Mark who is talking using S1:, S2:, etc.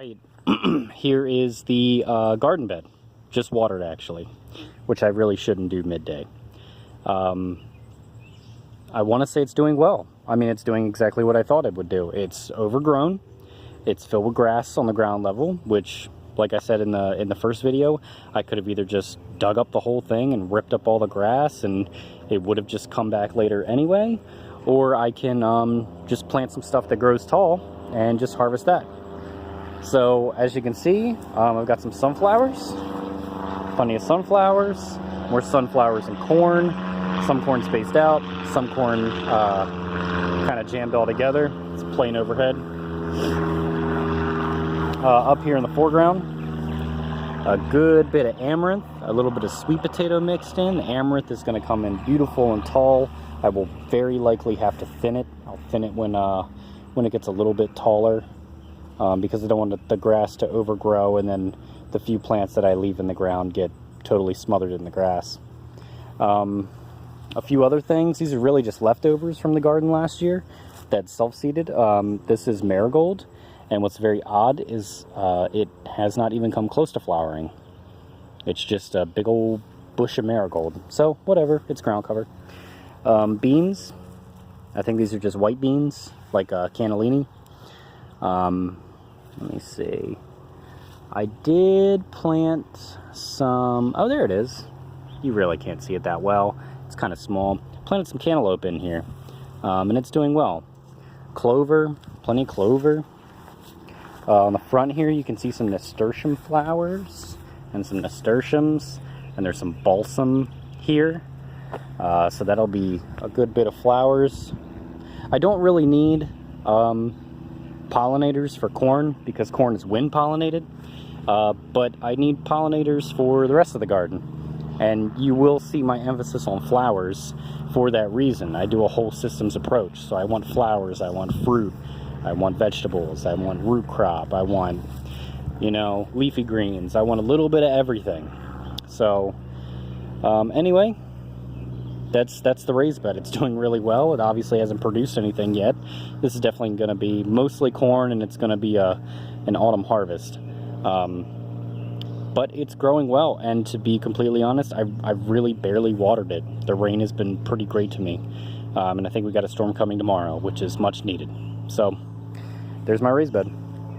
S1: Right. Here is the garden bed, just watered actually, which I really shouldn't do midday. I want to say it's doing well. I mean, it's doing exactly what I thought it would do. It's overgrown. It's filled with grass on the ground level, which, like I said in the first video, I could have either just dug up the whole thing and ripped up all the grass and it would have just come back later anyway, or I can just plant some stuff that grows tall and just harvest that. So as you can see, I've got some sunflowers, plenty of sunflowers, more sunflowers and corn, some corn spaced out, some corn kind of jammed all together. It's plain overhead. Up here in the foreground, a good bit of amaranth, a little bit of sweet potato mixed in. The amaranth is going to come in beautiful and tall. I will very likely have to thin it. I'll thin it when it gets a little bit taller, because I don't want the grass to overgrow and then the few plants that I leave in the ground get totally smothered in the grass. A few other things. These are really just leftovers from the garden last year that's self-seeded. This is marigold. And what's very odd is it has not even come close to flowering. It's just a big old bush of marigold. So, whatever, it's ground cover. Beans. I think these are just white beans, like cannellini. Let me see. I did plant some... Oh, there it is. You really can't see it that well. It's kind of small. Planted some cantaloupe in here. And it's doing well. Clover. Plenty of clover. On the front here, you can see some nasturtium flowers and some nasturtiums, and there's some balsam here. So that'll be a good bit of flowers. I don't really need pollinators for corn because corn is wind pollinated, but I need pollinators for the rest of the garden. And you will see my emphasis on flowers for that reason. I do a whole systems approach. So I want flowers, I want fruit, I want vegetables, I want root crop, I want, you know, leafy greens. I want a little bit of everything. So, anyway, that's the raised bed. It's doing really well. It obviously hasn't produced anything yet. This is definitely going to be mostly corn, and it's going to be an autumn harvest. But it's growing well, and to be completely honest, I've really barely watered it. The rain has been pretty great to me. And I think we got a storm coming tomorrow, which is much needed. So, there's my raised bed.